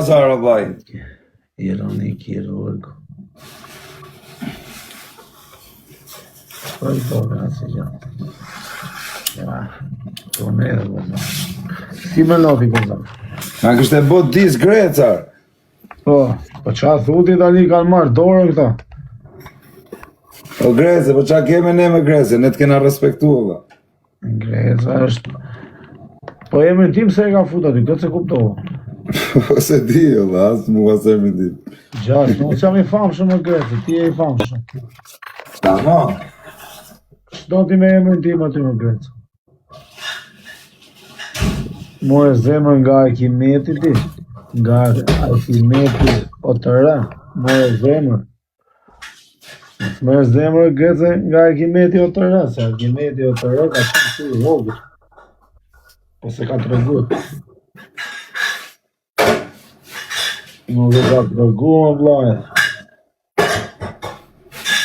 Zara vaj. Ironi kirurg. Poi si già. Non è così. Si me noti così. Na kështë e bot dis grecar. Po qa thuti tani kanë marrë dorë këta? O grece, po qa keme ne me grece, ne të kena respektu olla. Greca është... Po e me tim se e ka fut aty, këtë se kuptohë. Se di olla, asë mua se me di. Gjash, nuk jam i famshëm në Grece, ti e i famshëm. Tamam. Shdo ti me emrin tim aty në Grece. More zemër nga Arkimeti ti, nga Arkimeti o të rë, more zemër. More zemër Grece nga Arkimeti o të rë, se Arkimeti o të rë ka qenë si i vogël. Po se ka të regut. Nuk e ka të regu më vlaje.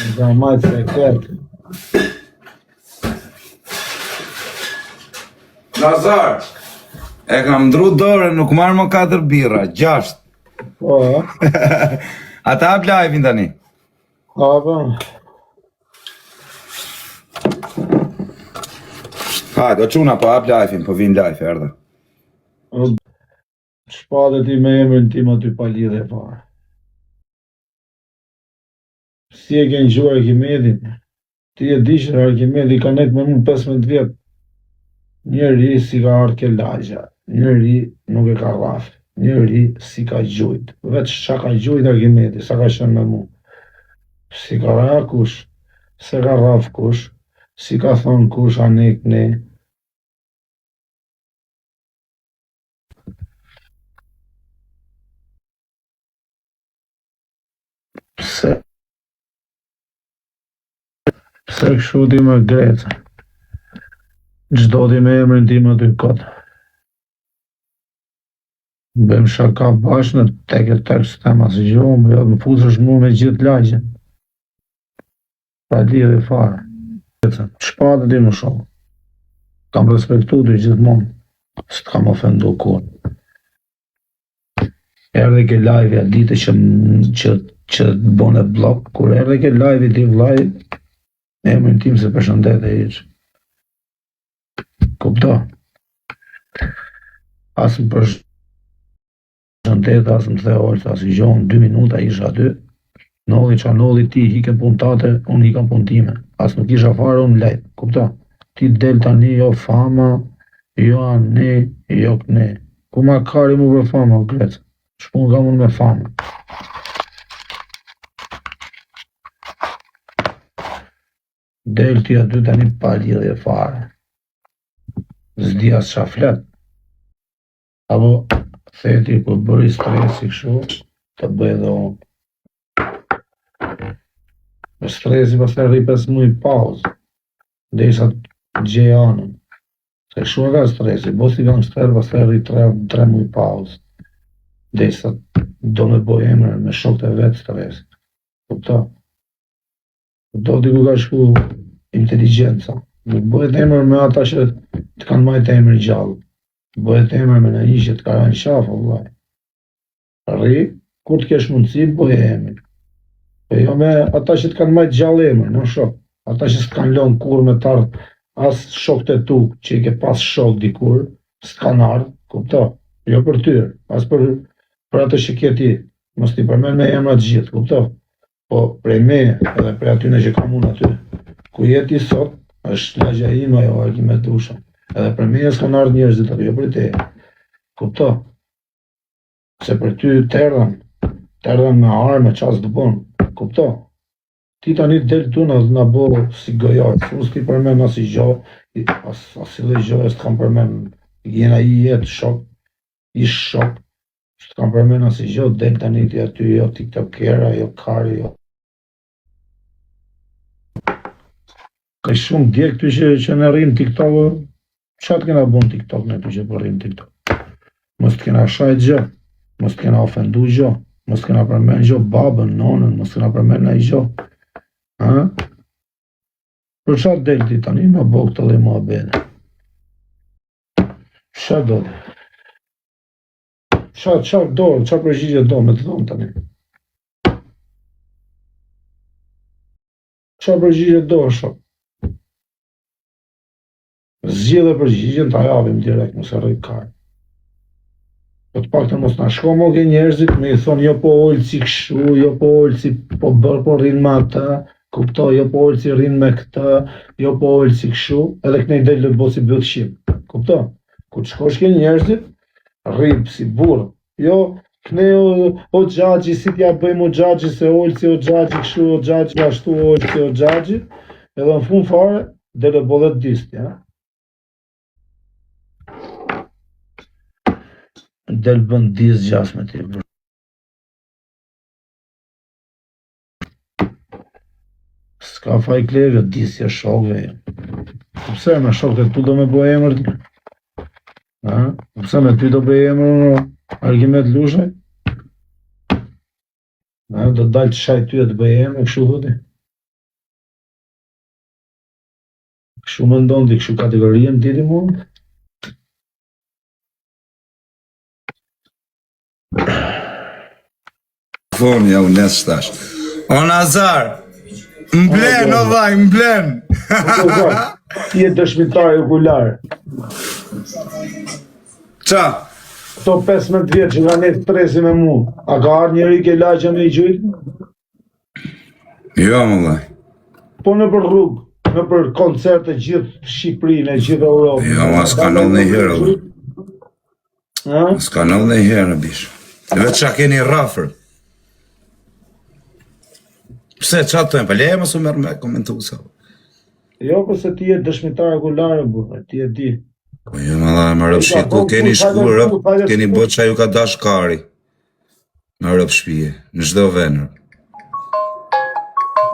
Nuk ka majtë se këtë. Nazar, e kam ndru dore, nuk marrë më 4 birra, 6. Po, Ata hap live-in tani. apo. Hajde, o quna po hap live-in, po vin live, erdhe. Shpade ti me emrin tim aty pa lidhe fare. Si e ke ngjuar Arkimedin? Ti e di që Arkimedi ka net me mu 15 vjet. Njëri si ka ardhur ke lagja, njëri nuk e ka rraf, njëri si ka gjujt. Veç qa ka gjujt Arkimedi, sa ka qenë me mu. Si ka ra kush, se ka rraf kush, si ka thonë kush anek ne. Pse kështu ti me Greca? Gjdo ti me emrin tim aty këtë. Bëm shaka bashkë në tek e tek së tema si gjohëm, jo më fusësh mu me gjithë lagjen. Pa lidhe fare. Shpatë ti më shumë. Kam respektu të gjithmonë. Së të kam ofendu kur. Erdhe ke live a dite që të bone blok, kur erdhe ke live i ti vlaj, emrin tim se përshëndet e iq. Kupto? Asë më përshëndet, asë më the orë, asë i gjohën 2 minuta isha aty, nolli qa nolli ti, hike pun tate, unë hika pun time. Asë nuk isha fare, unë lejt. Kupto? Ti del tani, jo fama, jo ane, jo këne. Ku ma kari mu për fama, o Grecë? Shpun ka mund me fama. Del ti aty tani pa lidhje fare. Zdi as qa flet. Apo theti kur bëri stresi kështu, të bëj dhe unë. Me stresi pas të rri 5 muj pauzë. Dhe isha gjej anën. Se kështu e ka stresi, bosi gangster pas të rri 3 muj pauzë. Dhe isha do me boj emër me shokët e vetë stresit. Kupto? Do t'i ku ka shku inteligenca. Nuk bëhet emër me ata që të kanë majtë emër gjallë. Bëhet emër me në një që të karajnë shafë, vlaj. Rri, kur të kesh mundësi, bëhe emër. Po jo me ata që të kanë majtë gjallë emër, në shok. Ata që s'kanë lonë kur me t'ardhë, as shokët e tu, që i ke pas shok dikur, s'kanë ardhë, kupto? Jo për tyre, as për atë që ke ti. Mos t'i përmen me emrat gjithë, kupto? Po prej me, edhe prej atyne që kam unë aty. Ku jeti sot, është lagja ime ajo Arkimetushën. Edhe për me s'kan ardhë njerëzit aty, jo për te. Kupto? Se për ty të erdhen me arme, qas të bon. Kupto? Ti tani del tu në bo si gojarë, unë s'ti përmen as i gjo, as i dhe gjo, s'kam përmen, jena i jetë shok, ish shok, s'kam përmen as i gjo, del tani ti aty, jo tiktokera, jo kari, jo. Ka shumë djek ty që në rrim TikTok, qatë kena bon TikTok në ty që për rrim TikTok? Mos të kena shajt gjë, mos të kena ofendu gjë, mos të kena përmen gjë babën, nonën, mos të kena përmen në i gjë. Për qatë del ti tani në bo këtë dhe mua bene? Qa do të? Qa përgjigje do me të thonë tani? Qa përgjigje do, shok? Zgjidhe përgjigjen, ta javim direkt, mos e rrit karë. Po të pak të mos na shko më ke njerëzit, me i thonë, jo po Olci kështu, jo po Olci po bërë, po rrinë me ata, kupto, jo po Olci rrinë me këta, jo po Olci kështu, edhe kënej del lë bosi bëtë shqip. Kupto? Ku të shkosh ke njerëzit, rrib si burë. Jo, kënej o gjagji, si t'ja bëjmë o gjagji, se Olci o gjagji kështu, o gjagji ashtu, Olci o gjagji, edhe në fund fare, dhe lë bodhet dist, ja? Del bën dis gjas me ti. S'ka faj kleve, disja shokve. Pse me shokve tu do me bo emër? Pse me ty do be emër Argimet Lushe? Do dalë të shaj ty e të be emër, kështu dhëti? Kështu më ndonë di, kështu kategorien ti di mund? Foni, ja unë nesë shtash. O Nazar, mblen, o vaj, mblen. Ti e dëshmitar e okullar. Qa? Këto 15 vjetë që nga ne të tresi me mu, a ka arë njëri ke laqja me i gjujtë? Jo, më vaj. Po në për rrugë, në për koncerte gjithë Shqipërinë e gjithë Europë. Jo, ma s'ka nëllë në herë, s'ka nëllë në herë, bishë. Vetë qa keni rafër. Pse, qa të tojnë, për leje më su mërë me komentu sa. Jo, përse ti e dëshmitar e kulare, burë, ti e di. Po jo, më dha, më rëpë shpije, ku keni shku rëpë, keni bët qa ju ka dash kari. Më rëpë shpije, në gjdo venër.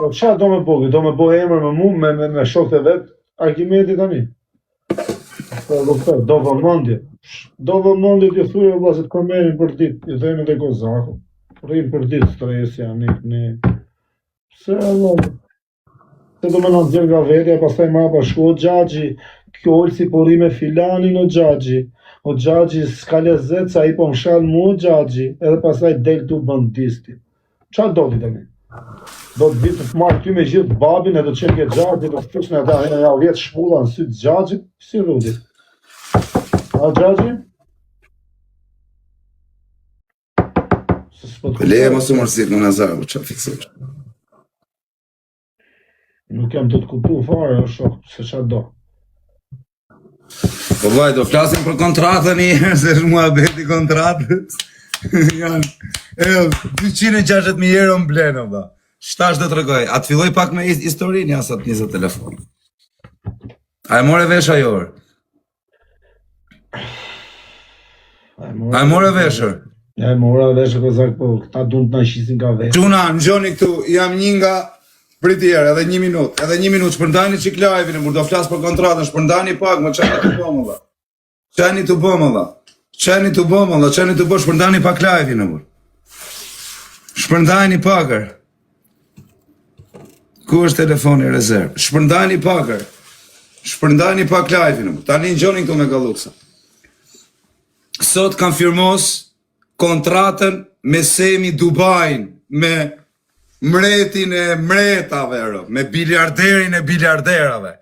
Po qa do me bogi, do me bo emër me mu, me shokët e vetë, Argimeti tani. Do vëmëndje. Do vëmëndje t'ju thujë, vëllasit përmerin për ditë, i dhejnë dhe gozaku. Rrinë për ditë stresja, ne. Se Allah, se do me në nëzirë nga vetja, pastaj mrapa shku, o gjagji, kjo Olci po rri me filanin o gjagji, s'ka lezet, sa i po më shalë mu o gjagji, edhe pastaj del tu bëndisti. Qa do t'i të mi? Do të vitë të marrë ty me gjithë babin, edhe qenë ke gjagji, do të fusën e ta, e ja vjetë shpulla në sytë gjagji, si rrudi? A gjagji? Leje më su mërësit në Nazar, qa fiksur. Nuk jam të kuptu fare, o shok, se qa do. Po vaj, do flasim për kontratën i herë, se është mua beti kontratës. Janë, 260.000 euro më blenë, ba. Shtash do të regoj, atë filloj pak me historinë, jasat 20 telefon. A e more vesh ajorë? A e more veshër? Ja e mora veshë kozak, po këta dun të na shisin ka veshë. Quna, në gjoni këtu, jam një nga pritjerë, edhe 1 minutë, shpërndani qik live-in, kur do flasë për kontratën, shpërndani pak, më qeni të bëmë, dhe. Qeni të bëmë, shpërndani pak live-in, më. Shpërndani pakër. Ku është telefoni rezervë? Shpërndani pakër. Shpërndani pak live-in, më. Tani në gjoni këtu me galuksa. Sot kam firmos kontratën me Semi Dubajin, me mretin e mretave, me biljarderin e biljarderave.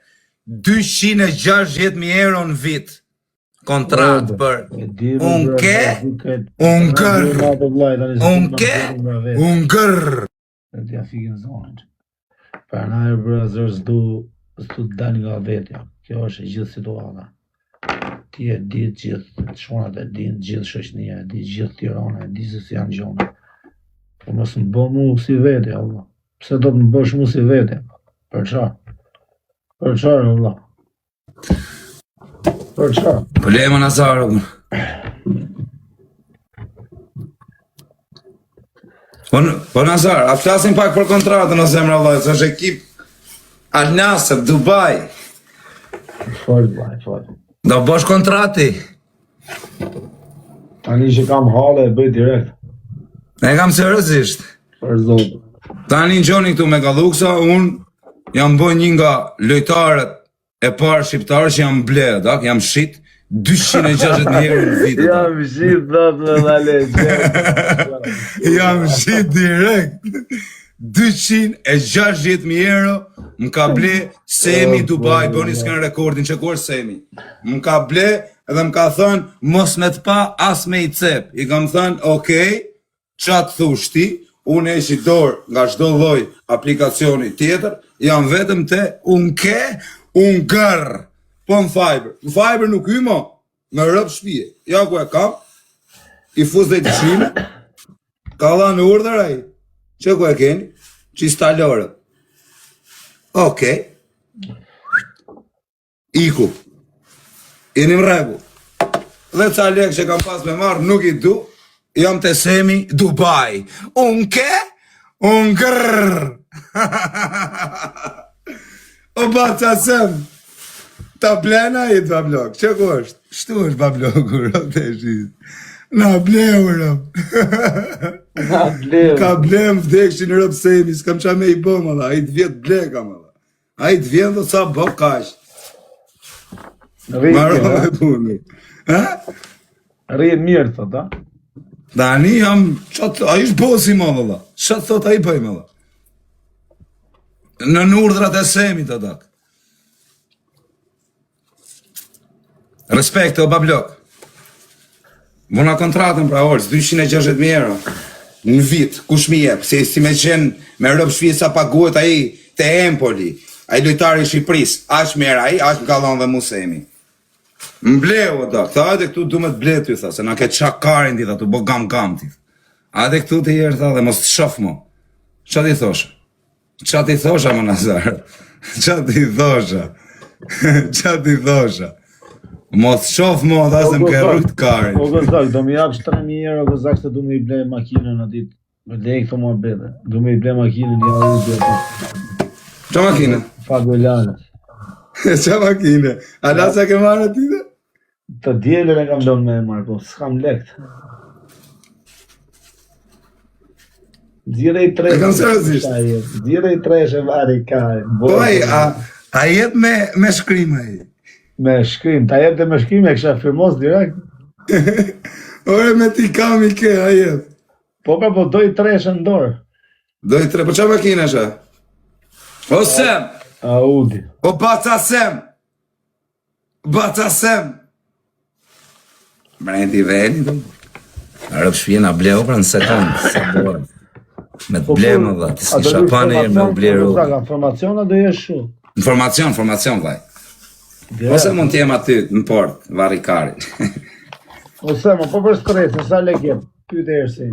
260.000 euro në vit. Kontratë për unkër. E t'ja fikin zonën. Parnaj Brothers du të dal nga vetja. Kjo është e gjithë situata. Ti e di gjithë shonat e din, gjithë shoqënia e di, gjithë Tirana e di se si janë gjona. Po mos më bë mu si vetja, Allah. Pse do të më bësh mu si vetja? Për çfarë? Për çfarë, Allah? Për çfarë? Po lejmë Nazarë, bu. Po Nazar, a flasim pak për kontratën o zemra Allah, se është ekip Al Nasr, Dubai. Fol. Do bësh kontrati? Tani që kam hale e bëj direkt. E kam seriozisht. Për zotë. Tani në gjoni këtu me Galluksa, unë jam bën një nga lojtarët e parë shqiptarë që jam bledh, jam shit, 260.000 euro në vit. Jam shit thot me vale. Jam shit direkt. 260.000 euro më ka ble Semi Dubai, bëni s'kan rekordin që kur Semi. Më ka ble edhe më ka thënë mos me të pa as me I cep. I kam thënë, okej, qatë thush ti, unë e ishi dorë nga çdo lloj aplikacioni tjetër, jam vetëm te unë gërë, po në Fiber. Në Fiber nuk hymo, me rëp shpije. Ja ku e kam, I fuz dhe I të shime, ka dha në urdhër ai. Që ku e keni? Që instalore. Okej. Iku. Jeni më rregull. Dhe ca lek që kam pas me marrë, nuk I du. Jam të Semi Dubai. Unë gërë. O ba ca sem. Ta blena I të bablok. Që ku është? Shtu është babloku, rëpë të shqit. Na bleu, rëpë. Ka blem vdekshin rëpë Semi, s'kam qa me I bo, mëlla. A I të vjetë bleka, mëlla. A I të vjetë dhe sa bo kash. Maro me punë. Rritë mirë, thot, a? Dani jam, a ish bosi më dhe, qatë thot a I bëj më dhe. Në urdhrat e Semi të dak. Respekt o bablok. Vona kontratën pra orës, 260.000 euro. Në vit, kush mi jep, se si me qenë me rëpë shpije sa paguet a I të Empoli, a I lojtari Shqipëris, aq mera a I, aq më ka dhonë dhe mu Semi. Mbleu o dak, tha edhe këtu du me të bletu, tha, se na ke qakarin ti, tha, tu bo gam ti. Ade këtu të jerë, tha, dhe mos të shof mo. Qa ti thosha? Qa ti thosha, më Nazar? Qa ti thosha? Qa ti thosha? Mos shof mo, tha, se më ke rrët karin. O gëzak, do mi japsh 3.000 euro, gëzak, se du me I ble makinën atit. Me lejë këto mua bete. Du me I ble makinën, ja u bete. Qa makine? Fagolanës. Qa makine? A da sa ke marrë tite? Të djelën e kam donë me e marrë, po s'kam lekt. Dzire I 3. E kam seriozisht? Dzire I 3 e vari kaj. Poj, a jep me shkrim a I? Me shkrim, ta jep dhe me shkrim e kësha firmos direkt. Ore me ti kam I ke, a jep. Po ka po doj 3 e ndorë. Doj 3, po qa makine shë? O Sem! Audi. O baca Sem! Baca Sem! Mrejti veni, do. Rëpë shpije nga bleu pra në sekundë, se borë. Me të blemë dhe, të si shapane e me u bleru. Informaciona do jesh shu. Informacion, vaj. Ose mund t'jem aty, në port, vari karin. Ose më, po për stresin, sa lek jem? Pyet e ersin.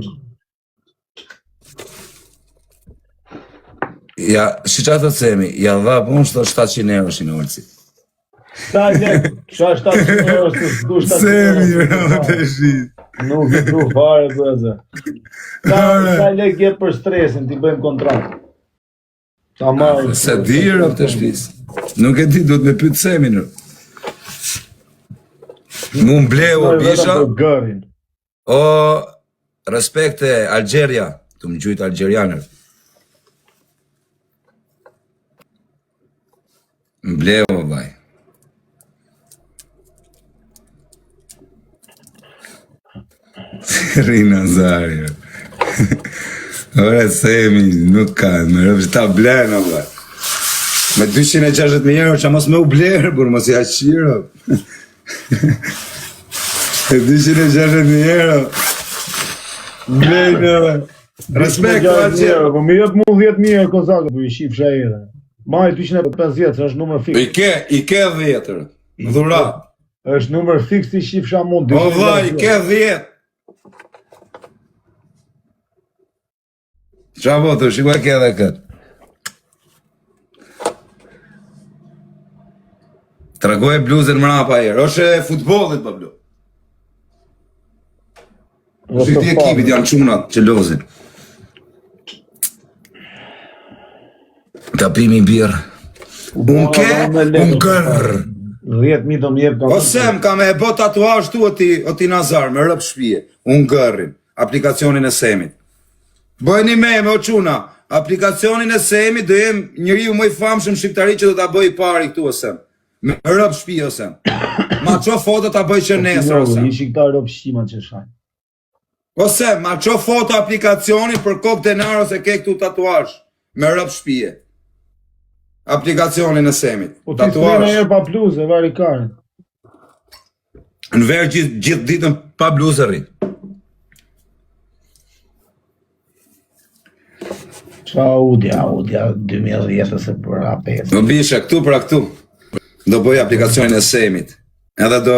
Ja, shi qa të Semi, ja dha punë shto 700 euro shi në urëci. Sa lek, qa 700 euro së s'du 700 euro. Semi, rëmë të shit. Nuk I du fare, bëzë. Sa lek je për stresin, t'i bëjmë kontratë. Ta marrë. Se di rëmë të shpis. Nuk e di, duhet me pytë Semi nërë. Mu mbleu o bisha. O, respekte Algjeria, të më gjujtë Algjerianër. Mbleu o vaj. Rina Zari. Ore Semi, nuk ka, me rëpë ta blenë, vaj. Me 260.000 euro që mos me u blerë, burë mos I aqiro. 260.000 euro. Blejnë, vaj. Respekt, vaj. Po mi jep mu 10.000 euro kozakë, po I shif shajere. Maj 250, është numër fix. I ke 10, dhura. është numër fix I shifsha mund. O vaj, I ke 10. Qa po të shikoj ke edhe këtë. Tragoj bluzën mrapa herë, është e futbolit, bablo. Si ti ekipit janë qunat që lozin. Kapimi birë. Unë gërë. 10.000 do m'jep kam. Ose më ka me e bo tatuazh tu o ti Nazar, me rëpë shpije. Unë gërrin, aplikacionin e Semit. Bëjni me o quna, aplikacionin e Semit do jem njëri u mëj famshëm shqiptari që do t'a bëj pari këtu ose. Me rëp shpi ose. Ma qo foto ta bëj që nesër ose. Ishi këta rob shqima që shajnë. Ose, ma qo foto aplikacioni për kokë denar ose ke këtu tatuazh. Me rëp shpije. Aplikacionin e Semit. Po ti s'me herë pa bluzë, vari karen. Në verë gjithë ditën pa bluzë rri. Qa udja 2010 se për A5. Do bisha këtu për këtu. Do bëj aplikacionin e Semit. Edhe do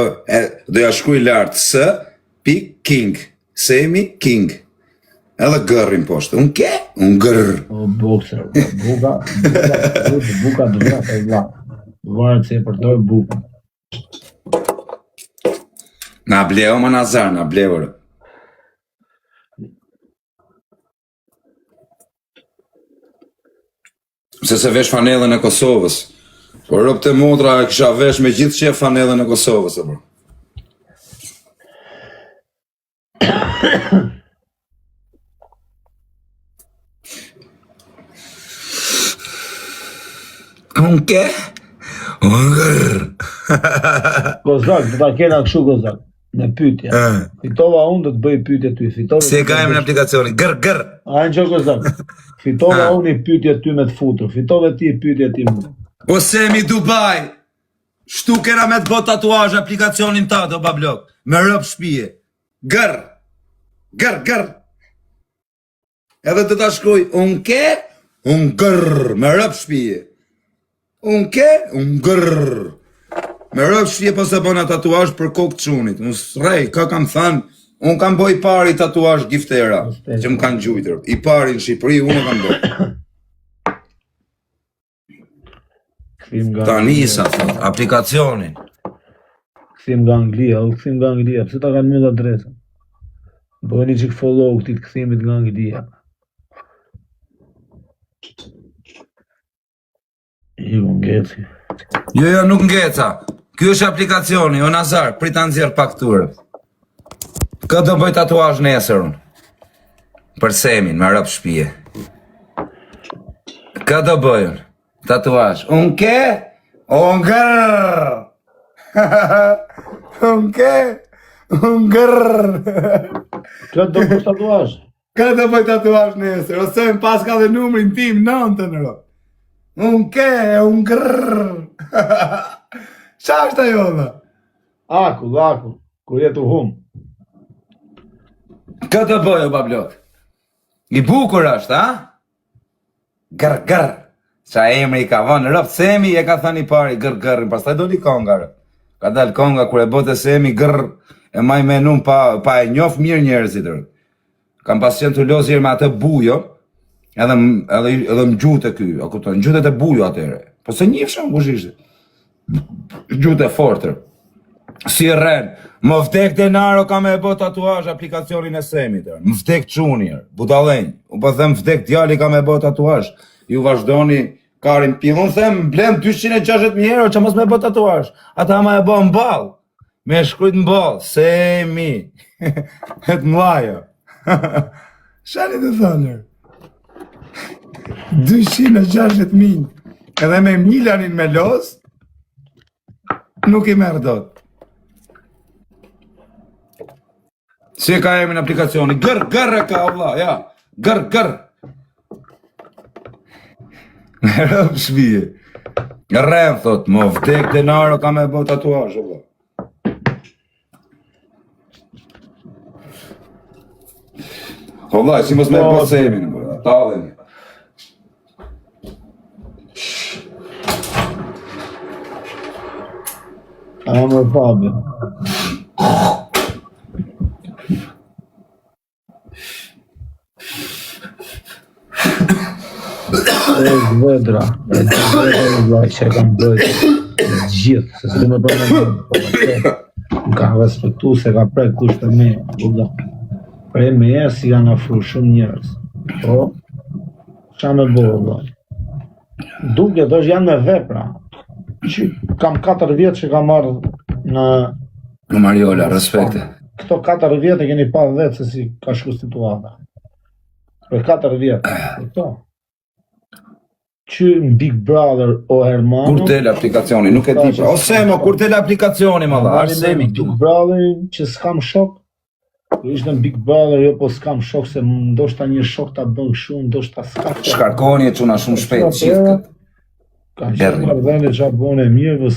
ja shkruaj lart S.King. Semi King. Edhe gërrin poshtë. Unë ke? Unë gërr. O boxer, buka të vrat e vlat. Varet se e përdoj buka. Na bleo më nazar, na bleo. Se vesh fanellën e Kosovës. Por rob të motra e kisha vesh me gjithë që fanellën e Kosovës, apo. Unë ke? Unë gërr. Gozak, do ta kena kështu Gozak, me pyetje. Fitova unë do të bëj pyetje ty. Fitova. Si e ka emrin aplikacionin? Gërr. A në që Gozak? Fitova unë i pyetje ty me të futur. Fitove ti i pyetje ti mu. O Semi Dubai. Shtu kena me të bot tatuazh aplikacionin ta do bablok. Me rëp shpije. Gërr. Gërr. Edhe të ta shkruaj, unë ke? Unë gërr. Me rëp shpije. Unë ke? Unë gërr. Me rëp shpije po se bëna tatuazh për kokë çunit. Unë s'rej, ka kam thënë, unë kam bëj pari tatuazh giftera, që më kanë gjujtër. I pari në Shqipëri, unë kam bëj. Ta nisa, thot, aplikacionin. Këthim nga Anglia, pse ta kanë mbyll adresën? Bëni çik follow këtij kthimit nga Anglia. Jo ngeci. Jo, nuk ngeca. Ky është aplikacioni, o Nazar, prita nxjerr fakturën. Kë do bëj tatuazh nesër unë? Për Semin, me rëp shpije. Kë do bëj unë? Tatuazh. Unë ke? Unë gërr. Unë ke? Unë gërr. Kë do bëj tatuazh? Kë do bëj tatuazh nesër? Ose më pas ka dhe numrin tim 9 në rëp. Unë ke? Unë gërr. Qa është ajo dhe? Akull, kur jetu hum. Kë të bëj o bablok? I bukur është, a? Gërr. Qa emri i ka vënë rëp Semi e ka thënë i pari gërrin, pastaj do li konga rëp. Ka dalë konga kur e bote Semi gërr e maj menun pa e njof mirë njerëzit rëp. Kam pas qenë të lozir me atë bujo, edhe më gjute ky, a kupton, gjutet e bujo atere. Po se njifshëm kush ishte. Gjute fortër. Si rren, më vdek denaro ka me e bo tatuazh aplikacionin e Semit, më vdek qunir, budallenj, u po them vdek djali ka me e bo tatuazh, ju vazhdoni karin pillë, unë them blem 260.000 euro që mos me e bo tatuazh, ata ma e bo në bal, me shkrujt në bal, Semi, e të mlaja. Shani të thënër, 260.000, edhe me Milanin me los, nuk i merë dot. Si e ka emrin aplikacioni? Gërr e ka, Allah, ja. Gërr. Rëp shpije. Rren, thot, mo vdek denaro ka me bo tatuazh, Allah. Allah, si mos me bo Semin, taleni. Amër Fabio. E zvedra, që e kam bëjt gjithë, se s'du me përmendin, më ka respektu se ka prek kusht e me, prej me e si janë afru shumë njerës, po, qa me bërë, vëllai. Duke të është janë me vepra, që kam 4 vjetë që kam marrë në... Në Mariola, respekte. Këto 4 vjetë e keni pa vetë se si ka shku situata. Për 4 vjetë, këto. që në Big Brother o Hermano. Kur del aplikacioni, nuk e di pra. Ose më kur del aplikacioni më dha, Arsemi këtu. Big Brotherin që s'kam shok. Ishte në Big Brother, jo po s'kam shok se ndoshta një shok ta bën kështu, ndoshta s'ka. Shkarkoni e çuna shumë shpejt gjithë këtë. Kanë qenë marrëdhënie çfarë bën e mirë, po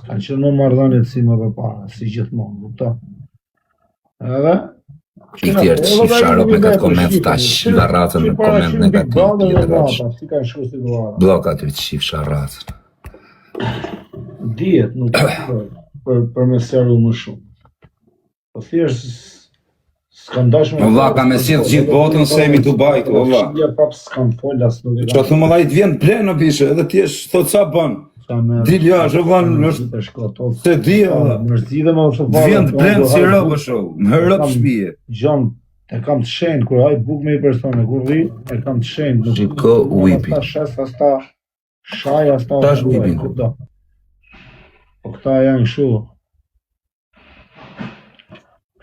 kanë qenë më marrëdhënie si më përpara, si gjithmonë, kupton. Edhe I tjerë të shifë sharop me këtë koment tash, varratën me koment negativ. Si kanë shkuar si varrat. Blok aty të shifë sharratën. Dihet, nuk për me seru më shumë. Po thjesht s'kam dashur. Valla ka me sjell gjithë botën Semi Dubai këtu, valla. Ja prap s'kam fol as nuk e. Ço thumë valla i vjen plen në pishe, edhe ti thot sa bën. Dil jashtë, valla, se di, valla. Më zgjidhe më ose valla. Vjen plen si robë show, më rrop shtëpie. Gjon, e kam të shenjtë kur ai buk me një persone, kur vi, e kam të shenjtë. Shiko uipi. Ata shes, ata shaj, ata Tash uipi. Po këta janë kështu.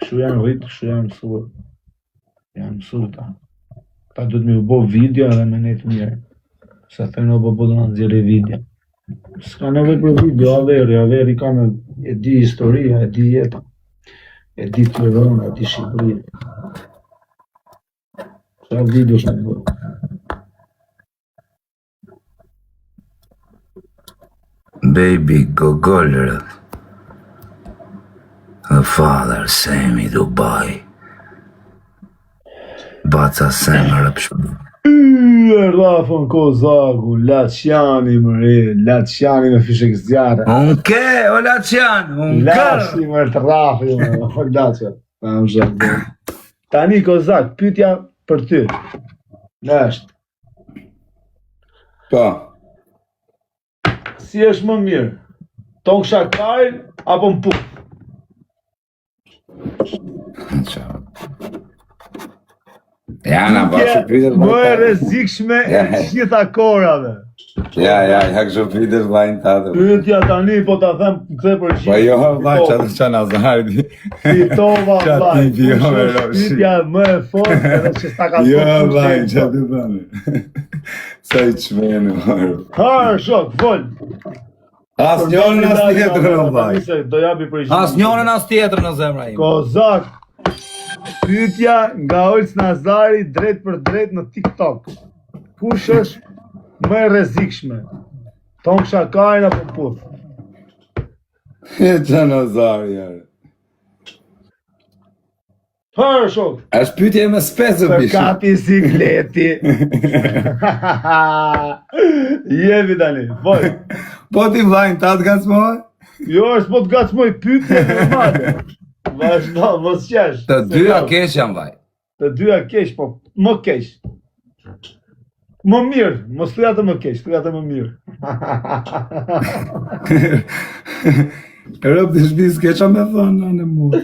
Kështu janë rritë, kështu janë mësuar. Janë mësuar ta. Ta duhet me u bo video edhe me ne të mirë. Se thënë o bo do në nxjerrë video. S'ka nevojë për video, Averi ka me e di historia, e di jeta. E di Tirana, e di Shqipërinë. Qa video shë të bërë. Baby Gogolrët. The father Semi Dubai. Baca semër pshpër. Rafën Kozaku, Laçjani mëre, Laçjani me fishek zjarë. Unke, o Laçjan, Laçi më të rafi më, o Laçja. Tani Kozak, pyetja për ty. Është. Po. Si është më mirë? Tonk Shakajl apo në puk? Ja, na bashkë pyetës Më e rrezikshme e gjitha korave. Ja, kështu pyetës vajnë tatë. Pyetja tani po ta them kthe përgjigje. Po jo, vaj, çfarë Nazardi. Fitova vaj. Jo, Pyetja më e fortë edhe që sta ka. Jo, vaj, çfarë bën? Sa i çmenë, vaj. Ha, shok, vol. Asnjërin as tjetër në vaj. Do japi përgjigje. Asnjërin as tjetër në zemra ime. Kozak. Pyetja nga Olc Nazari drejt për drejt në TikTok. Kush është më e rrezikshme? Tonk Shakajl apo Puf? Qa Nazari, jare. Hërë shok. Është pyetje me spesë Për bishë. kapi sikleti. Jevi tani, voj. Po ti vajnë tatë gacmoj? Jo, është po të gacmoj pyetje normale. Vazhdo, mos qesh. Të dyja keq janë vaj. Të dyja keq, po më keq. Më mirë, mos thuja të më keq, thuja të më mirë. Rëp të shbi s'keqa me thënë në mutë.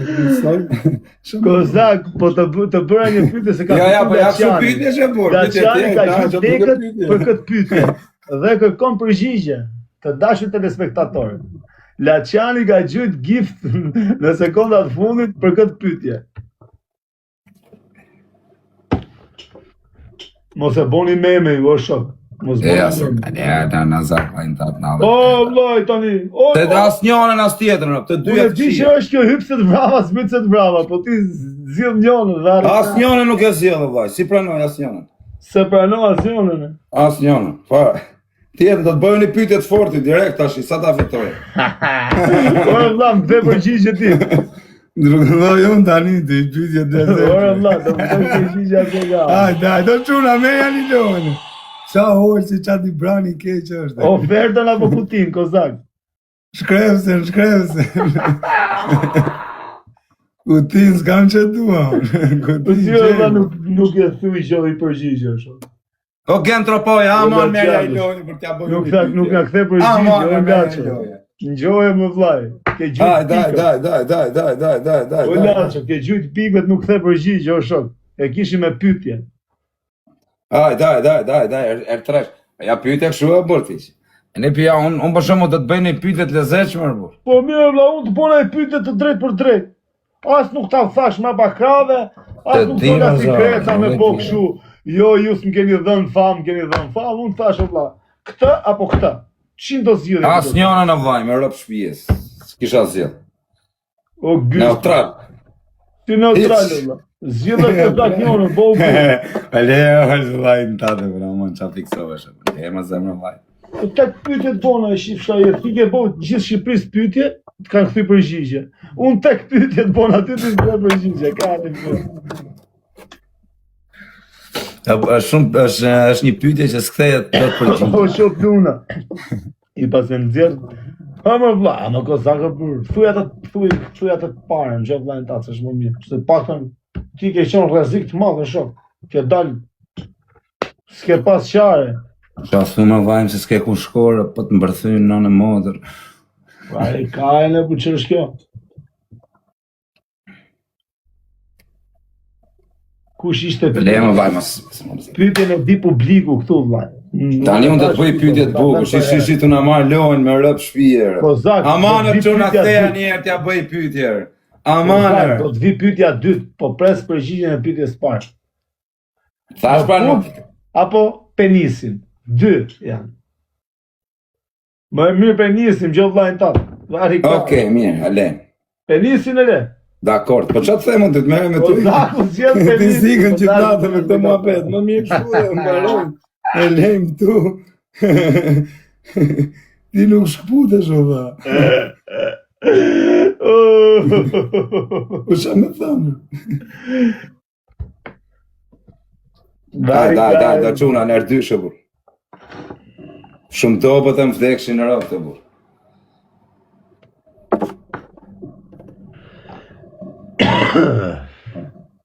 Kozak, po të bëra një pyetje se ka Ja, po ja kështu pyetje që burë. Laçjani ka qenë dekët për këtë pyetje dhe kërkon përgjigje të dashur telespektatorë. Laçjani ka gjujt gift në sekondat fundit për këtë pyetje. Mos e boni meme ju o shok. Mos boni meme. Ja, ta Nazar vajnë tatë në O, vllai tani. O, Të asnjërin as tjetrën, të dyja unë di që është kjo hypse të brava, smyce të brava, po ti zgjidh njërin dhe asnjërin nuk e sjellë vaj, si pranoj asnjërin. se pranon asnjërin. Asnjërin. Po. Tjetër do të bëjmë një pyetje të fortë direkt tash, sa ta fitoj. Ora vlla, më the përgjigje ti. Ndrukëlloj unë tani të pyetje të Ora vlla, do të bëj përgjigje atë nga. Daj, do çuna me janë lojën. Sa orë si çati brani keq është. Ofertën apo Putin, Kozak? Shkrevsen. Putin s'kam që dua. Po si valla nuk e thuj që i përgjigje shoh. O gentropoja, amon me ja lojën për t'ja bëjë. Nuk na kthe përgjigje, o Laço. Ngjoje më vllai. Ke gjujt pikët. Daj. O Laço, ke gjujt pikët nuk kthe përgjigje, o shok. E kishim me pyetje. Daj, tresh. Ja pyetje kështu e bërtiq. E ne pija, unë për shumë të të bëjnë një pyetje të lezetshme bur. Po mirë vlla, unë të bëna një pyetje të drejt për drejt. As nuk ta thash më bakrave, as nuk do ta sikreta me po kështu. Jo, ju s'm keni dhënë fam, unë thash vlla. Këtë apo këtë? Çim do zgjidhje? Asnjëna në vaj, me rrop shtëpisë. S'kisha zgjedh. O gysh. Neutral. Ti neutral valla. Zgjidhë Kozak njërin, bo. Ale, vajin tatë, për më qa fiksovesh. E më zemrë vaj. Tek pyetjet bona e shifsha jetë, ti ke bëu gjithë Shqipërisë pyetje, të kanë kthy përgjigje. Unë tek pyetjet bona ty të bëj përgjigje, ka të. Është një pyetje që s'kthehet dot përgjigje. O shoh luna. I pasën nxjerr. Ha më vlla, më Kozakë për. Thuaj atë të parën, gjë vllajën ta, s'është më mirë. Se paktën ti ke qenë rrezik të madh shok. Ke dal s'ke pas qare. Qa thumë vajmë se s'ke ku shkore, po të mbërthynë nënë modër. Pra e ka e në për që është kjo? Kush ishte Le më vajmë pyetjen e di publiku këtu vllaj. Tani unë do të bëj pyetje të bukur, shi të na marr lojën me rrëp shpijer. Amanë që na ktheja një herë t'ja bëj pyetje. Amanë. Do të vi pyetja e dytë, po pres përgjigjen e pyetjes së parë. Thash pra nuk. Apo penisin. 2 janë. Më e mirë penisim, gjë vllajën tatë. Okej, mirë, ale. Penisin e le. Dakor, po çfarë them unë, të merrem me ty. Po zgjedh penisin. Ti sikën që natë me këtë muhabet, më mirë kështu e mbaroj. E lejmë tu. Ti nuk shkputesh o dha. Po çfarë më thamë? Da çuna në erdyshe bur. Shumë dobët e më vdekshin në rafë të bur.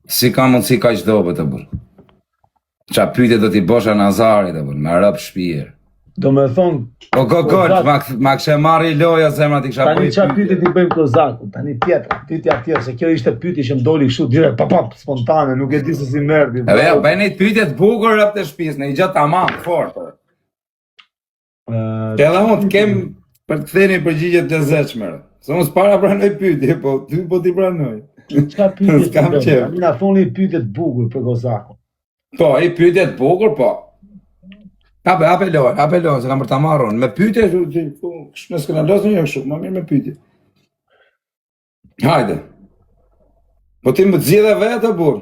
Si ka mundësi ka që dobët të bur. Qa pyte do t'i bosha Nazarit të bur, me rëpë shpijer. Do me thonë... O gogoll, ma këshe marri loja zemra t'i kësha bëj pyte. Tani qa pyte t'i bëjmë Kozaku, tani tjetër, pyetja tjetër, se kjo ishte pyetje që më doli kështu direkt, papap, spontane, nuk e di se si merdi. E veja, bëjnë i pyetje të bukur rëpë të shpis, në i gjatë tamam, fort. Që edhe unë të kem për të ktheni përgjigjet të zeqmërë. Se unë s'para pranoj pyetje, po ty po t'i pranoj. Çka pyetje të bëjmë? Tani na thoni pyetje të bukur për Kozakun. Po, i pyetje të bukur, po. Hape lojë, se kam për ta marrën. Me pyetje, nëse këna losë një kështu, më mirë me pyetje. Hajde. Po ti më të zgjidhe vetë, burr.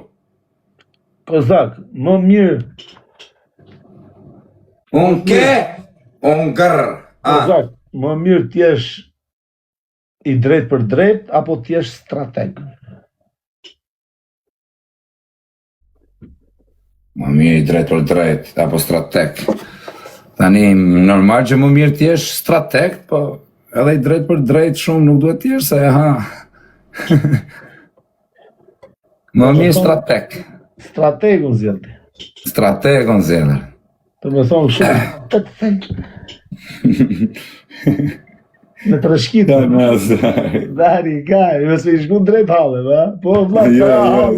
Kozak, më mirë. Unë gërë. Kozak, më mirë t'jesh i drejt për drejt, apo t'jesh strateg? Më mirë i drejt për drejt, apo strateg. Tani, normal që më mirë t'jesh strateg, po edhe i drejt për drejt shumë nuk duhet t'jesh, se ha. Më mirë strateg. Strategun zjelti. Strategun zjelti. Të me thonë shumë, të të thënë. Me të rëshkitë. Dari, gaj, me se i shku drejt halë, da? Po, vlak, jo,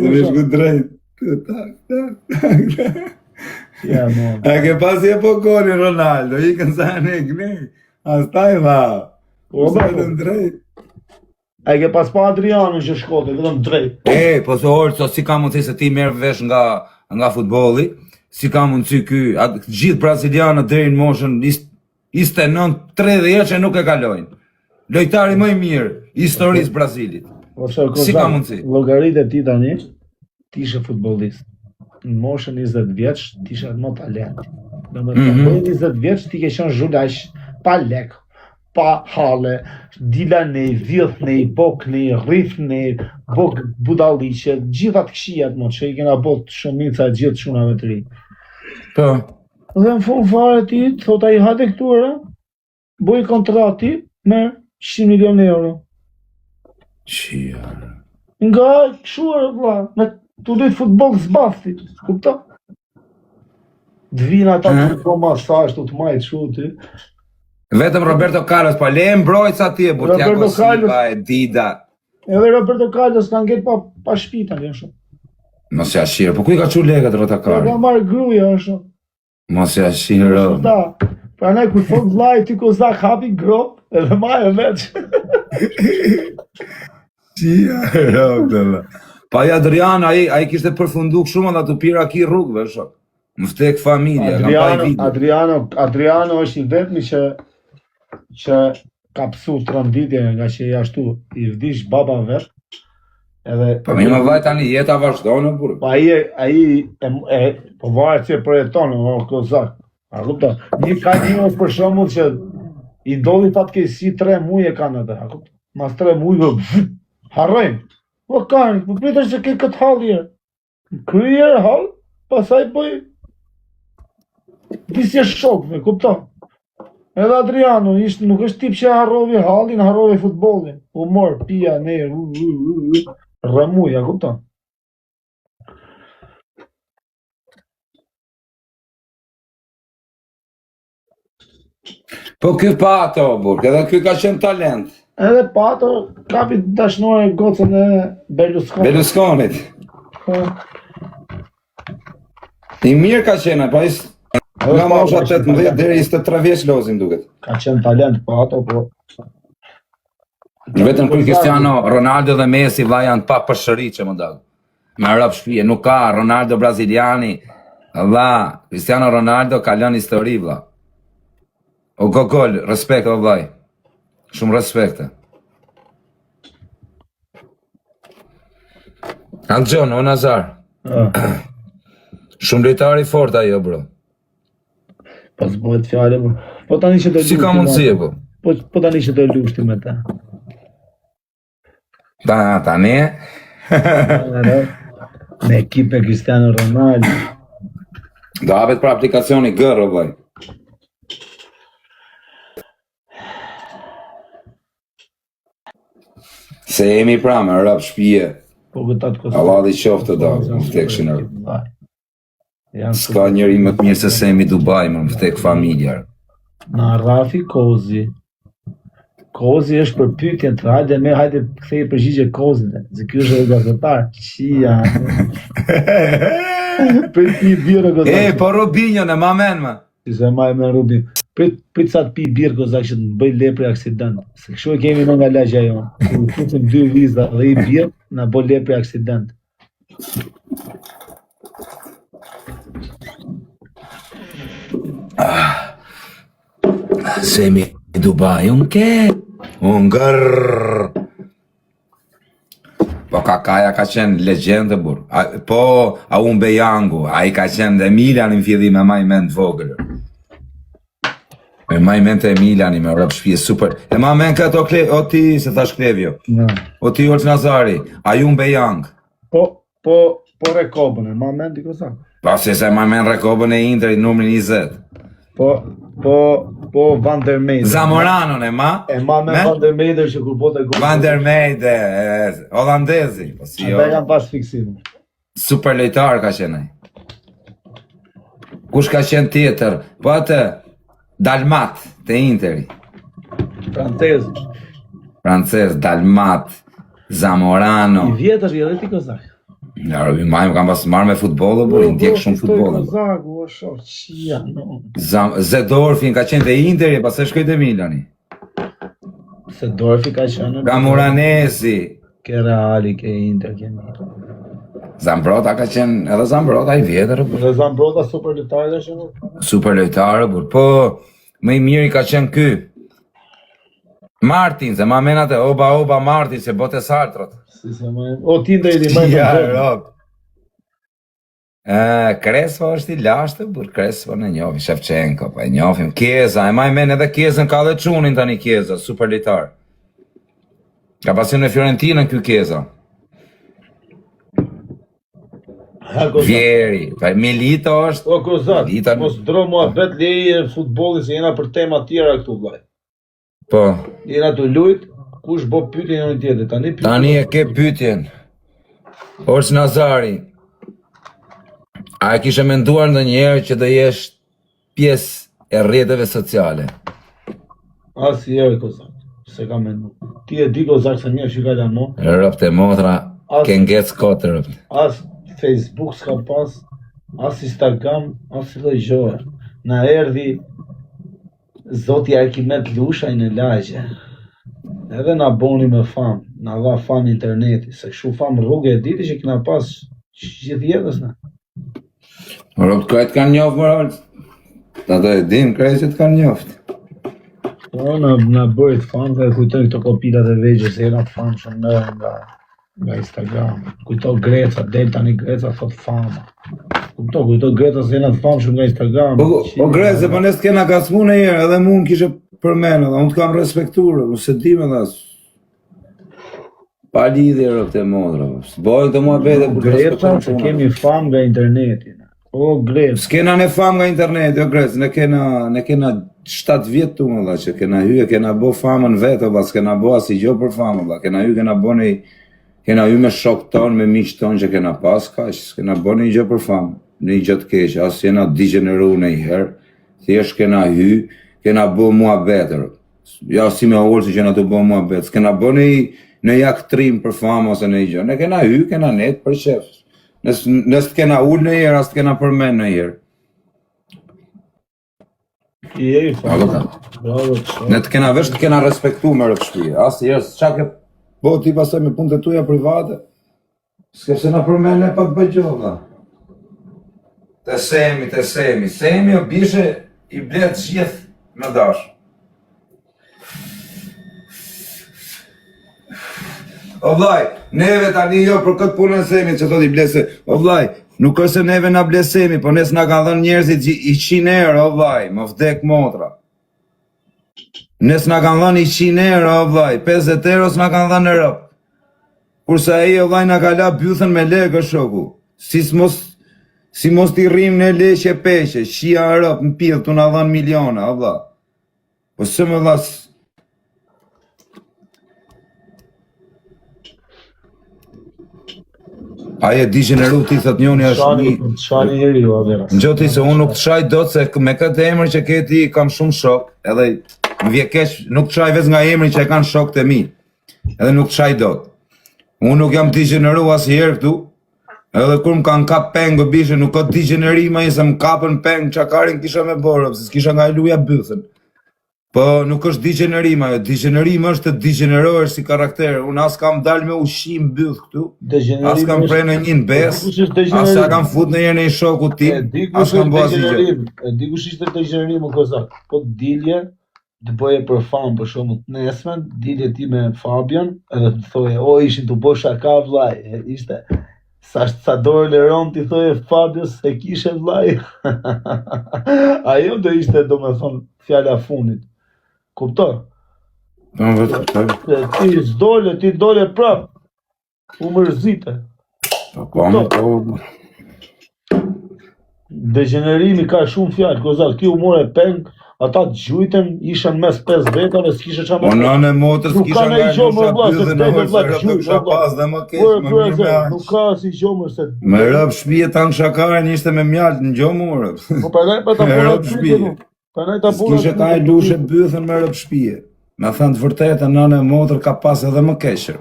se i shku drejt. Ja, mo. A ke pasi e po koni Ronaldo, i kënë sa në e kënej. Astaj, va. Po, sa të në drejt. A ke pas pa Adrianën që shkote, vetëm drejt. Po se orë, si ka mundësi se ti merë vesh nga futbolli, si ka mundësi ky, gjithë brazilianët deri në moshën 29-30 që nuk e kalojnë. Lojtari më i mirë, historisë Brazilit. Si ka mundësi? Llogarit e ti tani, ti ishe futbollist. Në moshën 20 vjeç, ti ishe më talent. Në më të 20 vjeç, ti ke qenë zhulash, pa lek, pa hale, dilanej, vjithnej, boknej, rrifnej, bok budalliqe, gjithat këshijat më që i kena bot shumica e gjithë shunave të ri. Po. Dhe në fund fare ti, thot ai hajde këtu era, boj kontrati me 100 milion euro. Qia. Nga këshuar, vlla, me tu dojtë futbol zbafti, kupta? Dvina ta të po masazh, të majtë shuti. Vetëm Roberto Carlos, pa le mbrojtës atje, por Thiago Silva e Dida. Edhe Roberto Carlos kanë gjetë pa shpita, një shumë. Mos ja shirë, po ku i ka qu legat Roberto Carlos? Ka marrë gruja, shumë. Mos ja shirë. Da, pra ne kur thot vllai ti Kozak hapi grop, edhe ma e veç. Qia, Pa i Adrian, ai kishte përfundu shumë dhe të pira ki rrugëve, shok. Më vdek familja, kam pa i video. Adriano është i vetmi që ka pësu tronditje nga që i ashtu i vdish baba vet. Edhe Po mi më vaj tani jeta vazhdon burr. po po varet se përjeton o kozak. A kupton? Ka një mos për shembull që i ndodhi fatkeqësi 3 muaj e kanë atë. A kupton? Mas 3 muajve harrojnë. Po kanë, po pritesh që ke këtë hall herë. Kryer hall, pastaj bëj disi shok, me kupton? Edhe Adriano nuk është tip që harrovi hallin, harrovi futbollin. Humor, pija, rëmuj, a kupton? Po ky pa ato burr, edhe ky ka qenë talent. Edhe pa ato kapi dashnore gocën e Berlusconit. Po. I mirë ka qenë, pa nga mosha 18 deri 23 vjeç lozin duket. Ka qenë talent pa ato, po. Vetëm kur Cristiano Ronaldo dhe Messi janë pa përshëri që më dal. Me rap shpije, nuk ka Ronaldo braziliani. Valla, Cristiano Ronaldo ka lënë histori valla. O gogol, respekt o vllai. Shumë respekte. Algjon, o Nazar. Shumë lojtari fort ajo bro. Po s'bëhet fjale, po tani që do Si ka mundësi po? Po tani që do lushti me ta. Tani? Me ekipe Cristiano Ronaldo. Do hapet për aplikacioni gërë, o vaj. Se jemi pra me rap shpije. Po këta të kosë. Allah dhe qoftë da, më vtek shënër. S'ka njëri më të mirë se se jemi Dubai, më vtek familjar. Na Rafi Kozi. Kozi është për pyetjen të hajde kthej përgjigje Kozit. Se ky është gazetar. Qia. Prit pi birë kozak. Po Robinho në mamen më. Si se maj me Robin. Prit sa të pi birë kozak që të bëj lepre aksident. Se kështu e kemi në nga lagja jonë. Kur futëm 2 vizda dhe i birë, na bo lepre aksident. Se jemi Dubai, unë gërrrr. Po Kakaja ka qenë legjendë burr. Po Aubameyang, ai ka qenë dhe Milani në fillim me majment vogël. Me majment e Milani me rrap shpije super. E majment këto o ti se thash Klevjo. O ti Olç Nazari, Aubameyang. Po Rekobën, e majment i kozak. Po se majment Rekobën e Interit numrin 20. Po Van der Meijden. Zamoranon e ma? E ma me Van der Meijden që kur bote gol. Van der Meijden, holandezi. Po si jo. Ata kanë pas fiksim. Super lojtar ka qenë ai. Kush ka qenë tjetër? Po atë Dalmat te Interi. Francez, Dalmat, Zamorano. I vjetër i edhe ti kozak. Ja, robi majmë kam pas marrë me futbolë, por i ndjek shumë futbolë. Kozaku, o shoh, qia, no. Zedorfin ka qenë te Interi, pastaj shkoi te Milani. Zedorfi ka qenë. Camoranesi. Ke Reali, ke Inter, ke Milan. Zambrota ka qenë, edhe Zambrota i vjetër. Dhe Zambrota super lojtar ka qenë. Super lojtar, po më i miri ka qenë ky. Martin, se ma menate oba Martin, se bote sartrat. O ti ndaj di më. Ja, rob. Crespo është i lashtë, burr, Crespo në njohim, Shevchenko, pa e njohim, Chiesa, e maj men edhe Chiesën ka dhe çunin tani Chiesa, super lojtar. Ka pasion në Fiorentinën ky Chiesa. Vieri, pa Milito është. O kozak, mos dro mua vet leje futbollit se jena për tema tjera këtu vllai. Po. Jena të lut, kush bo pyetjen njëri tjetrit. Tani e ke pyetjen. Olç Nazari. A e kishe menduar ndonjëherë që do jesh pjesë e rrjeteve sociale? Asnjëherë kozak, se kam menduar. Ti e di kozak se një shikala mo. Rropt e motra, ke ngec kotër. As Facebook s'ka pas, as Instagram, as çdo gjë. Na erdhi Zoti Arkimet Lushaj në lagje. Edhe na boni me fam, na dha fam interneti, se kështu fam rrugë e diti që kena pas gjithë jetës na. Rob krejt kanë njoft më rrët. Ata e din krejt që të kanë njoft. Po, në bëjt fanë dhe kujtoj këto kopilat e vegjës e jena të fanë shumë nga Instagram. Kujto Greca, del tani Greca thot fama. Kujto Greca se jena të fanë shumë nga Instagram. Po Grece, po nes t'kena gasmu në herë, edhe mu kishe përmenë, dhe unë t'kam respekturë, unë se di me dhas. Pa lidhje rëp të modra, s'bojnë të mua bete për të Greca se kemi famë nga interneti. O Greca. S'kena ne famë nga interneti, o Grece, ne kena 7 vjetë tu më dha, që kena hyje, kena bo famën vetë, o s'kena bo as i gjo për famë, dha, kena hyje, kena hyje me shok tonë, me miq tonë që kena pas, s'kena bo një gjo për famë, një gjo të keqë, as jena digeneru në i herë, thjesht kena hyje, kena bo mua betër, ja si me orë që kena të bo mua betër, s'kena bo në jak trim për famë ose në i gjo, ne kena hyje, kena net për qefës. Nësë të kena ullë në herë, as të kena përmen në herë. Ne të kena vesh të kena respektu me rëpshpije. Asë herë, qa ke bo ti pasaj me punë të tuja private, s'ke se na përmen e pak bëgjolla. Të semi. Semi o bishe i blet gjithë me dash. O vlaj, neve tani jo për këtë punën semi që thot i blese. O vlaj, nuk është se neve na blesemi, po nes na kanë dhënë njerëzit i 100 euro, o vlaj, më vdek motra. Nes na kanë dhënë i 100 euro, o vlaj, 50 euro s'na kanë dhënë në rëp. Kurse ai o vlaj na ka la bythën me legë shoku. Si mos t'i rrim në leqe peshe, shia rëp në pillë t'u na dhënë miliona, o vlaj. Po së më dha aje digeneru ti thët njoni është një... Shani njeri ju avera. Në gjoti se unë nuk të shaj do të se me këtë emër që keti kam shumë shok, edhe më vje keq nuk të shaj vez nga emri që e kanë shok të mi, edhe nuk të shaj do të. Unë nuk jam digeneru asë herë këtu, edhe kur më kanë kap pengë bishe nuk ka digenerima i se më kapën pengë qakarin kisha me borë, se s'kisha nga e luja bëthën. Po nuk është digenerima, digenerima është të digenerohesh si karakter, unë as kam dal me ushqim byth këtu, as kam prej në një në bes, as sa kam fut në një shoku tim, as kam bo asnjë gjë. E di kush ishte degenerim o kozak, po dilje, të bëje për famë për shumë të nesmen, dilje ti me Fabian, edhe të thoje, o ishin të bo shaka vlaj, ishte, sa dorë leron ti thoje Fabius se kishe vlaj. Ajo do ishte do me thonë fjalla funit. Kuptoj? Ti dole prap, u mërzite. Degenerimi ka shumë fjallë, kozak, ti u more peng, ata të gjujten, ishen mes 5 vetave, s'kishe qa me... O nëne motër, s'kisha nga e nusha pythë në hojë, se rëpë kësha pas dhe më kesh, më mirë me aqë. Nuk ka si gjomër se... Me rëpë shpije tanë shakaren ishte me mjallë në gjomë u rëpë. Po përnej pa ta rëpë shpije. S'kishe ka e lushe pythën me rëpë shpije. Me thënë të vërtetë, nëne motër ka pas edhe më keshër.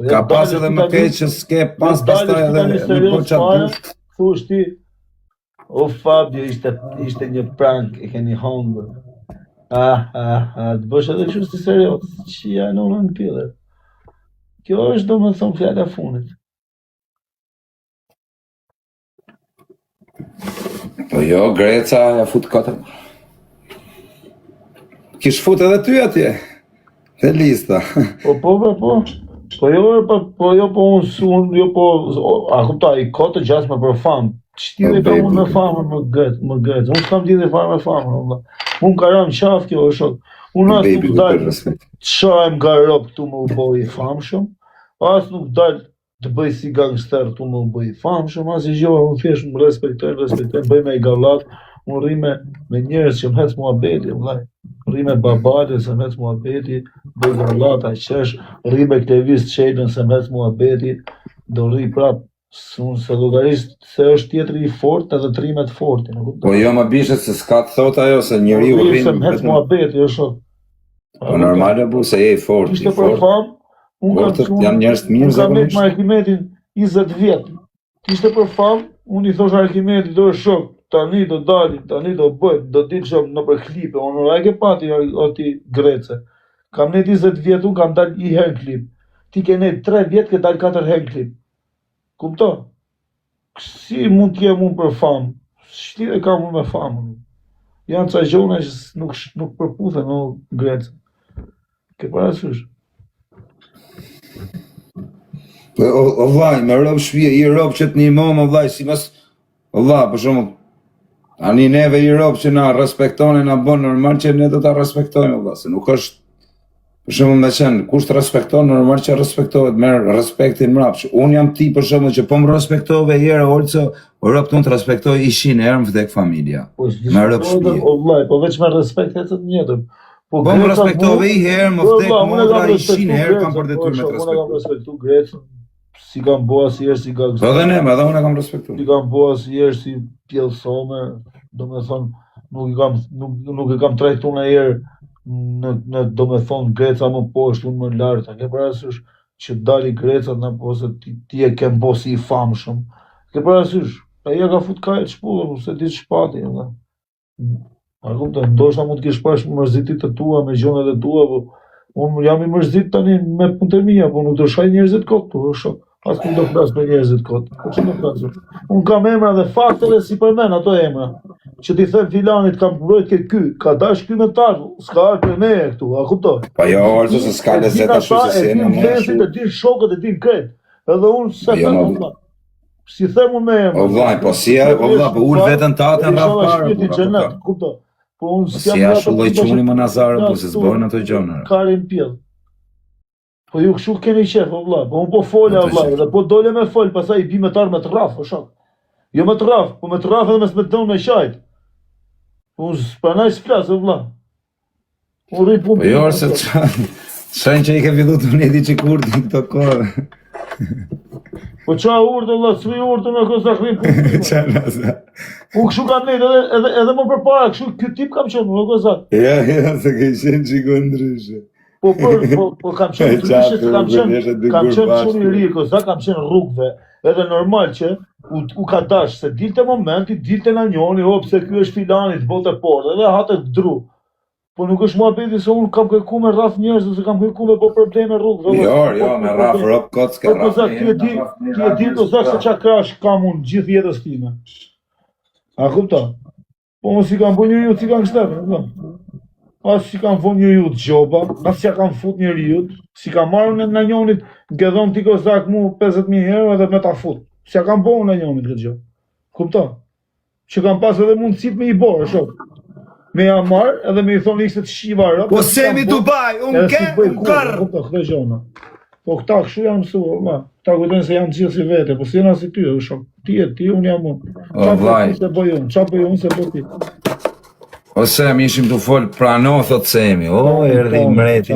Ka pas edhe më keshër, s'ke pas pastaj edhe një po qatë dushtë. Thush ti, o Fabio ishte një prank, e keni hongër. Të bësh edhe kështu si serios, që ja në në pile. Kjo është do më thonë fjalla funit. Po jo, Greca ja fut katër. Kish fut edhe ty atje, te lista. Po unë, a kupta, i kote gjasme për famë. Qëtire ka unë me famë më gëtë, unë s'kam t'i farë me famë, unë ka ram qafë kjo është shok, unë asë nuk dalë të shajmë nga ropë këtu më u bëj i famë shumë, asë nuk dalë të bëj si gangster këtu më u bëj i famë shumë, asë i gjohë, unë thjesht më respektojnë, bëj me i gallat, unë rri me njerës që më hecë mua beti, rri me babale se më hecë mua beti, bëj gallat, a qesh, rri me Klevis Qejlën se më hecë mua beti, do rri prapë, se logarisht se është tjetëri i fort edhe trimet forti. Po jo më bishe se s'ka të thot ajo se njëri u rrinë. Se më hecë mua beti, jo shok. Po normal e bu se je i fort. Ishte për famë, janë njerëz të mirë unë kam me Arkimetin 20 vjetë. Ishte për famë, unë i thosh Arkimetit, do shok, tani do dalim, tani do bëjt, do ditë shumë në për klipe, unë nuk e pati ati Grece. Kam ne 20 vjetë, unë kam dal i herë klip. Ti ke ne 3 vjetë, ke dal 4 herë klip. Kupto? Si mund t'jem unë për famë? Shtire kam unë me famën. Janë ca gjona që nuk përputhen në Grecë. Ke parasysh? Po o vllai, me rob shtëpia, i rob që të ndihmon o vllai, si mas o vllai, për shembull, ani neve i rob që na respektojnë, na bën normal që ne do ta respektojmë o vllai, se nuk është për shembull me qenë, kush të respekton, normal që respektohet, merr respektin mrapsh. Unë jam ti për shembull që po më respektove herë Olco, o rob të respektoj 100 herë më vdek familja. Me rob shtëpia. O vllai, po veç me respekt e të njëjtën. Po më respektove i herë, më vdek motra 100 herë kam për detyrë me të Unë kam respektuar. respektu Grecën, si kam bo asnjëherë si Po edhe ne, edhe unë e kam respektuar. si kam bo asnjëherë si pjellësome, domethënë nuk e kam trajtuar ndonjëherë në domethënë Greca më poshtë, unë më lart, a ke parasysh që dali Greca në ose ti e ke bo si i famshëm. Ke parasysh, ai ja ka fut kajt shpullur, se di ç'pati, ëh. A kupton, ndoshta mund të kesh pash mërzitit të tua me gjonat e tua, po unë jam i mërzit tani me punët e mia, po nuk do shaj njerëzit kot tu, shoh. As nuk do flas me njerëzit kot. Po ç'do flas? Unë kam emra dhe fakte dhe si përmend ato emra. Që ti them filanit kam mbrojt ke ky, ka dash ky me ta, s'ka ardhur me këtu, a kupton? Po jo, Olco, se s'ka lezet ashtu se se në më e din shokët, e din krejt. Edhe unë se Jo, them ma- valla. Si them unë me emra. O vllai, po si o vllai, po ul veten tatë në rraf parë. Shpirti xhenet, kupton? Po unë Si ashtu lloj çuni më nazare, po se s'bën ato gjëra. Karin pjell. Po ju kështu keni qef, o vlla, po unë po folja, Ato vlla, që- dhe po dole me fol, pastaj i bi me tar me të rraf, o shok. Jo me të rraf, po me të rraf edhe me smeton me qajt. Po unë s'pranaj s'flas, o vlla. Unë rri punë. Po jo, se çfarë që i ke filluar të mledi që kurdi në këto kohë. Po qa urdë, vlla, s'vi urdë në kësa rri punë. Çfarë sa. Unë kështu kam nejt, edhe më përpara, kështu ky tip kam qenë, në kësa. Ja, se ke qenë çiko ndryshe. Po kam qenë kam qenë shumë i ri, kësa kam qenë rrugëve, edhe normal që u ka dash, se dilte momenti, dilte na njoni, o pse ky është filani të bote portë, edhe hate të dru. Po nuk është muhabeti se unë kam kërku me rraf njerëz, se kam kërku me po probleme rrugëve. Jo, me rraf rob kot s'ka Po rraf. kozak, ti e di kozak se qa krash kam unë gjithë jetës time. A kupton? Po unë si kam bo një ju, si kam kështetë, as si kam fut një ju të gjoba, as si kam fut një ju, si kam marrë në njonit, nke dhonë ti kozak mu 50.000 euro edhe me ta fut. Si kam bo në njonit këtë gjë. Kupton? Që kam pas edhe mundësit me i borë, shok. Me ja marrë edhe me i thonë ikse të shiva rëpë. Po semi Dubai, unë kërë. Kupton, këtë gjona. Po këta kështu janë mësua, ma. Ta kujtojnë se janë gjithë si vete, po si janë si ty, shok. Ti, unë jam unë. O vllai. Se bëj unë, qa bëj unë se bëj ti. Ose më ishim të fol prano thot Semi. O, erdhi mreti.